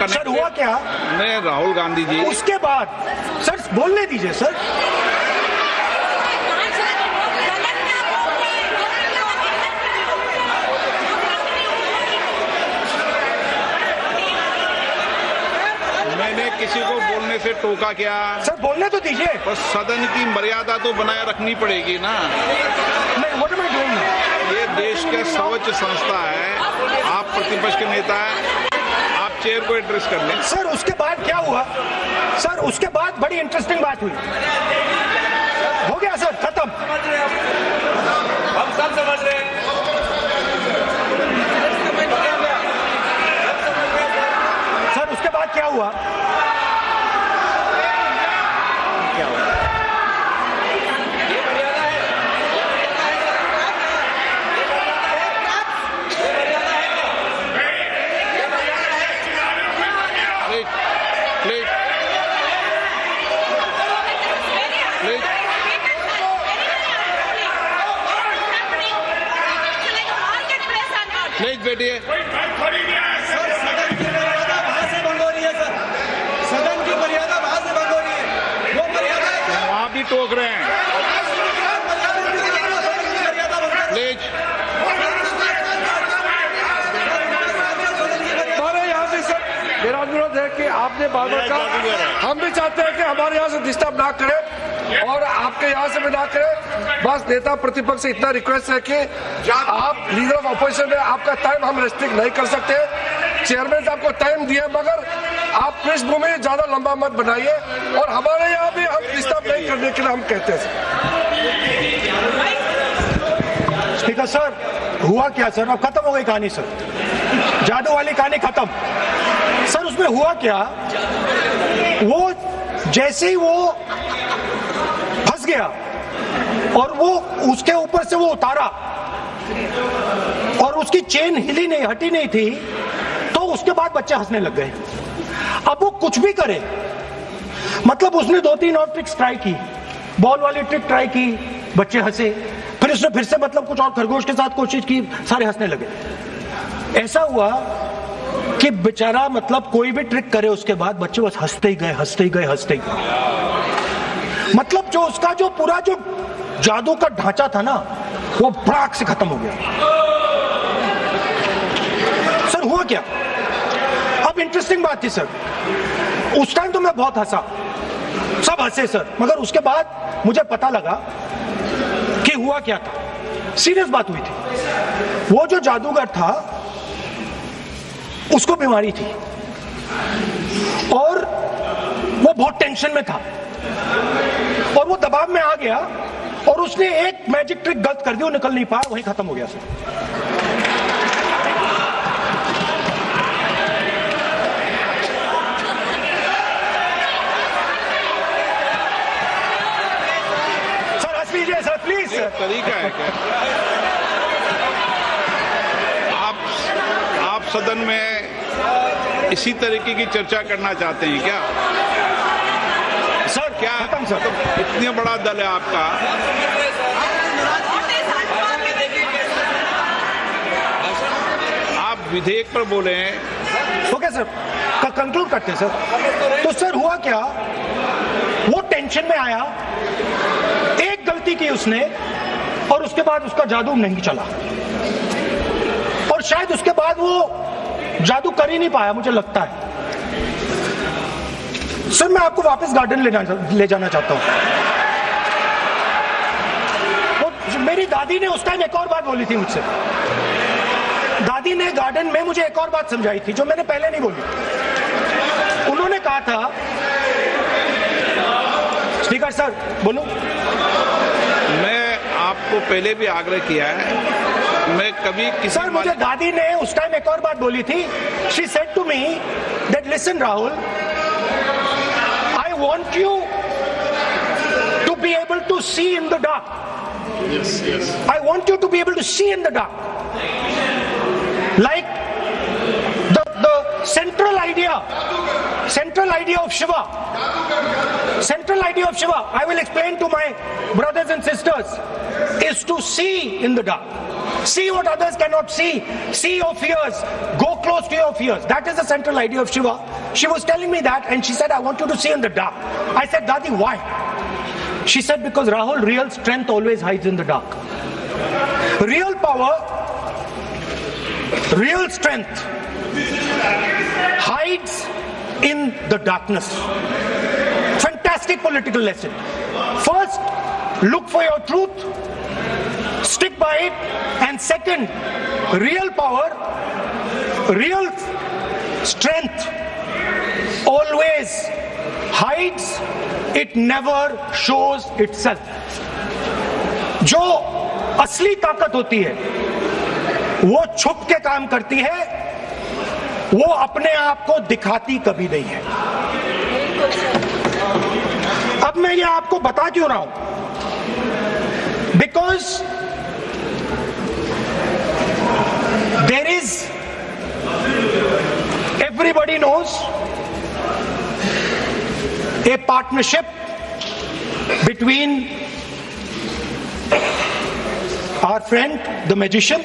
Sir हुआ क्या? नहीं, राहुल गांधी जी, उसके बाद सर बोलने दीजिए सर। मैंने किसी को बोलने से टोका क्या? सर बोलने तो दीजिए। बस सदन की मर्यादा तो बनाए रखनी पड़ेगी ना। What am I doing? ये देश का सर्वोच्च संस्था है, आप प्रतिपक्ष के नेता हैं, आप चेयर को एड्रेस कर लें। सर उसके बाद क्या हुआ? सर उसके बाद बड़ी इंटरेस्टिंग बात हुई। हो गया सर, खत्म। हम सब समझ रहे हैं। सर उसके बाद क्या हुआ? प्लीज बैठिए। सदन की मर्यादा वहां से भंग हो रही है सर। सदन की मर्यादा वहां से भंग हो रही है। वो मर्यादा वहाँ भी टोक रहे हैं। प्लीज हमारे यहाँ से सर मेरा अनुरोध है कि आपने बार बार कहा, हम भी चाहते हैं कि हमारे यहाँ से डिस्टर्ब ना करें और आपके यहाँ से भी ना करें। बस नेता प्रतिपक्ष से इतना रिक्वेस्ट है कि आप लीडर ऑफ ऑपोजिशन में आपका टाइम हम रेस्ट्रिक्ट नहीं कर सकते। चेयरमैन साहब को टाइम दिए, मगर आप पृष्ठभूमि ज्यादा लंबा मत बनाइए और हमारे यहाँ भी हम डिस्टर्ब नहीं करने के लिए हम कहते हैं। स्पीकर सर हुआ क्या सर? अब खत्म हो गई कहानी सर, जादू वाली कहानी खत्म। सर उसमें हुआ क्या? वो जैसे ही वो फंस गया और वो उसके ऊपर से वो उतारा और उसकी चेन हिली नहीं, हटी नहीं थी, तो उसके बाद बच्चे हंसने लग गए। अब वो कुछ भी करे, मतलब उसने 2-3 और ट्रिक्स ट्राई की, बॉल वाली ट्रिक ट्राई की, बच्चे हंसे, फिर उसने फिर से मतलब कुछ और खरगोश के साथ कोशिश की, सारे हंसने लगे। ऐसा हुआ कि बेचारा मतलब कोई भी ट्रिक करे उसके बाद बच्चे बस हंसते ही गए, हंसते ही गए, हंसते ही गए। मतलब जो उसका जो पूरा जो जादू का ढांचा था ना, वो भड़ाक से खत्म हो गया। सर हुआ क्या? अब इंटरेस्टिंग बात थी सर, उस टाइम तो मैं बहुत हंसा, सब हंसे सर, मगर उसके बाद मुझे पता लगा कि हुआ क्या था। सीरियस बात हुई थी। वो जो जादूगर था उसको बीमारी थी और वो बहुत टेंशन में था और वो दबाव में आ गया और उसने एक मैजिक ट्रिक गलत कर दी, वो निकल नहीं पाया, वहीं खत्म हो गया सर। सर हंस लीजिए सर, प्लीज सर। तरीका है क्या? आप सदन में इसी तरीके की चर्चा करना चाहते हैं क्या? सर क्या खत्म सर। इतना बड़ा दल है आपका, आप विधेयक पर बोले हैं। ओके सर, कंक्लूड करते हैं सर। तो सर हुआ क्या? वो टेंशन में आया, एक गलती की उसने और उसके बाद उसका जादू नहीं चला और शायद उसके बाद वो जादू कर ही नहीं पाया, मुझे लगता है। सर मैं आपको वापस गार्डन ले जाना चाहता हूं। तो मेरी दादी ने उस टाइम एक और बात बोली थी मुझसे। दादी ने गार्डन में मुझे एक और बात समझाई थी जो मैंने पहले नहीं बोली। उन्होंने कहा था, स्पीकर सर बोलूं? मैं आपको पहले भी आग्रह किया है, मैं कभी किसी सर मुझे दादी ने उस टाइम एक और बात बोली थी। She said to me that listen Rahul, I want you to be able to see in the dark. I want you to be able to see in the dark, like the central idea of Shiva. Central idea of Shiva, I will explain to my brothers and sisters, is to see in the dark. See what others cannot see. See your fears. Go close to your fears. That is the central idea of Shiva. She was telling me that, and she said, I want you to see in the dark. I said, Dadi, why? She said, because Rahul, real strength always hides in the dark. Real power, real strength hides in the darkness. Fantastic political lesson. First, look for your truth, stick by it, and second, real power, real strength always hides, it never shows itself. जो असली ताकत होती है वो छुप के काम करती है, वो अपने आप को दिखाती कभी नहीं है. अब मैं ये आपको बता क्यों रहा हूं? Because there is, everybody knows, a partnership between our friend, the magician,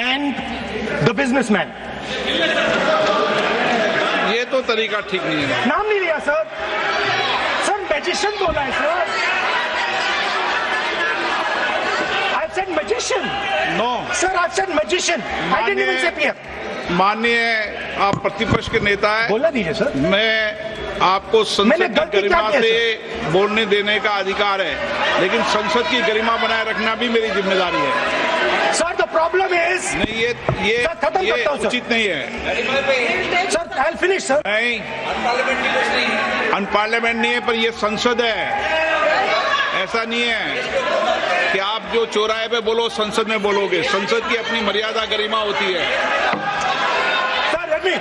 and the businessman. ये तो तरीका ठीक नहीं है. नाम नहीं लिया सर. सर मैजिशियन बोला है sir. I said magician. No. Sir, I said magician. I didn't even say PM. माननीय आप प्रतिपक्ष के नेता है. बोला दीजिए सर. मैं आपको संसद की गरिमा से बोलने देने का अधिकार है, लेकिन संसद की गरिमा बनाए रखना भी मेरी जिम्मेदारी है. Sir, the problem is. नहीं, ये उचित नहीं है. Sir, I'll finish, sir. नहीं, अनपार्लियामेंट नहीं है, पर ये संसद है. ऐसा नहीं है कि आप जो चौराहे पे बोलो संसद में बोलोगे. संसद की अपनी मर्यादा गरिमा होती है. Sir, let me.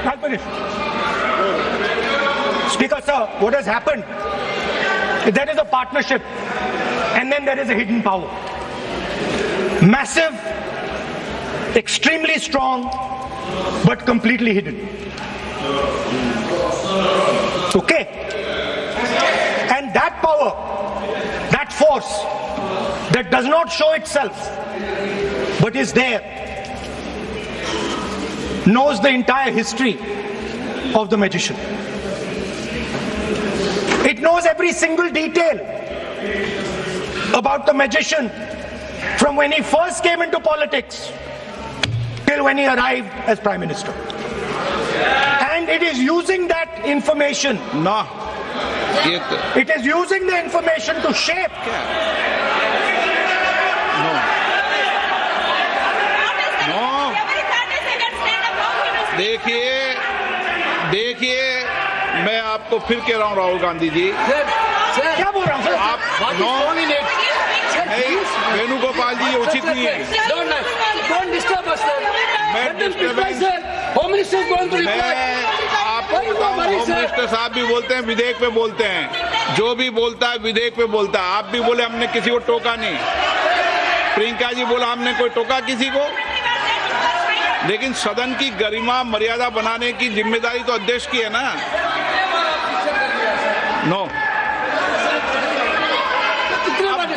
I'll finish. Speaker, sir, what has happened? There is a partnership, and then there is a hidden power. Massive, extremely strong, but completely hidden. Okay? And that power, that force, that does not show itself, but is there, knows the entire history of the magician. It knows every single detail about the magician, from when he first came into politics till when he arrived as Prime Minister. And it is using that information. ना, ये It is using the information to shape. देखिए, मैं आपको फिर कह रहा हूँ राहुल गांधी जी, क्या बोल रहा हूँ सर? आप नहीं, वेणुगोपाल जी, ये उचित नहीं है. Don't disturb us, sir. मैं Let them reply, sir. Home Minister is going to reply. मैं आपको बताऊं, होम मिनिस्टर साहब भी बोलते हैं, विधेयक पे बोलते हैं. जो भी बोलता है विधेयक पे बोलता है. आप भी बोले हमने किसी को टोका नहीं. प्रियंका जी बोला हमने कोई टोका किसी को. लेकिन सदन की गरिमा मर्यादा बनाने की जिम्मेदारी तो अध्यक्ष की है ना. नो,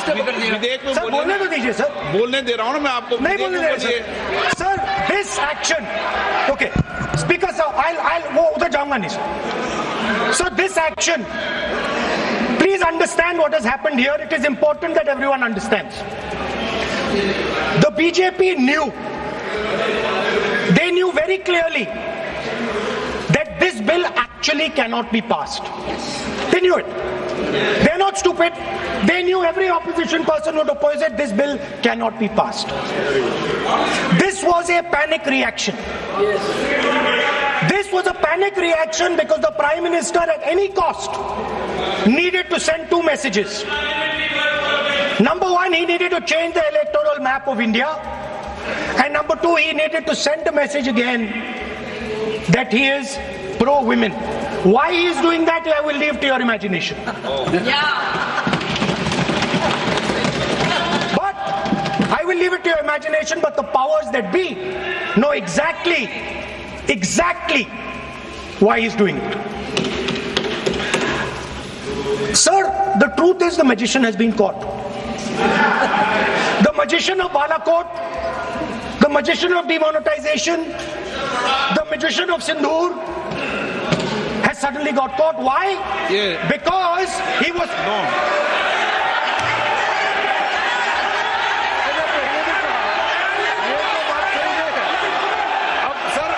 विधेयक में सर बोलने तो दीजिए सर. बोलने दे रहा हूँ ना मैं आपको. नहीं बोलने दे रहे sir. This action, okay, Speaker sir, I'll वो उधर जाऊंगा नहीं sir. So this action, please understand what has happened here. It is important that everyone understands. The BJP knew, they knew very clearly that this bill actually cannot be passed. They knew it. They're not stupid. They knew every opposition person would oppose it. This bill cannot be passed. This was a panic reaction. This was a panic reaction because the Prime Minister at any cost needed to send two messages. Number one, he needed to change the electoral map of India. And number two, he needed to send a message again that he is pro-women. Why he is doing that, I will leave to your imagination. But I will leave it to your imagination, but the powers that be know exactly why he's doing it. Sir, the truth is the magician has been caught. The magician of Balakot, The magician of demonetization, the magician of Sindoor, has suddenly got caught. Why? Yeah. Because he was. No. अब sir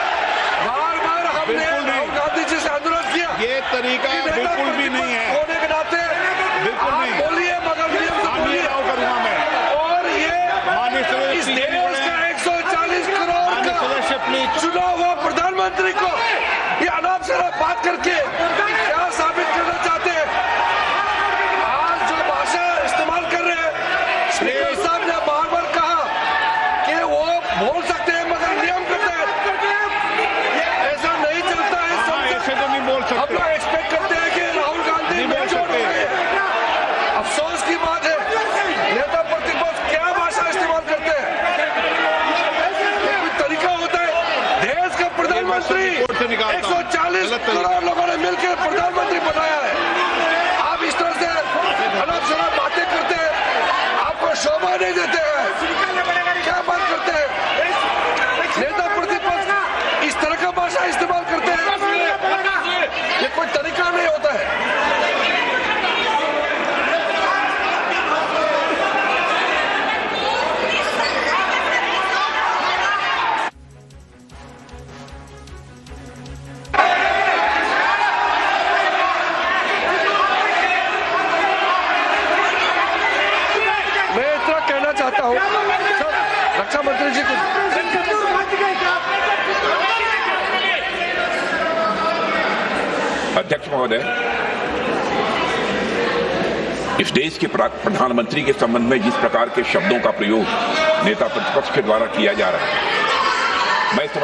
बार-बार हमने बिल्कुल नहीं। राहुल गांधी जी से अनुरोध किया। ये तरीका बिल्कुल भी नहीं है। होने के नाते बिल्कुल आप नहीं। बोलिए मगर नियम से हाँ, बोलिए। ये राव करूंगा मैं। और ये माननीय सदस्य इस प्लीज देश बोले। का 140 करोड़ माननीय का सदस्य प्लीज। चुना हुआ प्रधानमंत्री को ये अनाप शनाप बात करके क्या साबित करना चाहते हैं? आज जो भाषा इस्तेमाल कर रहे हैं, स्पीकर साहब ने बार-बार कहा कि वो बोल सकते हैं मगर नियम के तहत ऐसा नहीं चलता है। हाँ, ऐसे तो नहीं बोल हम सकते। लोग एक्सपेक्ट करते हैं कि राहुल गांधी नहीं बोल मेच्योर सकते। होंगे। अफसोस की बात है नेता प्रतिपक्ष क्या भाषा इस्तेमाल करते हैं। कोई तरीका होता है। देश का प्रधानमंत्री कोर्ट से निकालता हूं। 140 गलत तरीका। करोड़ लोगों ने मिलकर प्रधानमंत्री बनाया है। आप इस तरह से अनाप शनाप बातें करते हैं, आपको शोभा नहीं देते हैं। क्या बात करते हैं? नेता प्रतिपक्ष इस तरह का भाषा इस्तेमाल करते हैं, ये कोई तरीका नहीं होता है। मैं इतना कहना चाहता हूँ सर, रक्षा मंत्री जी को अध्यक्ष महोदय, इस देश के प्रधानमंत्री के संबंध में जिस प्रकार के शब्दों का प्रयोग नेता प्रतिपक्ष के द्वारा किया जा रहा है,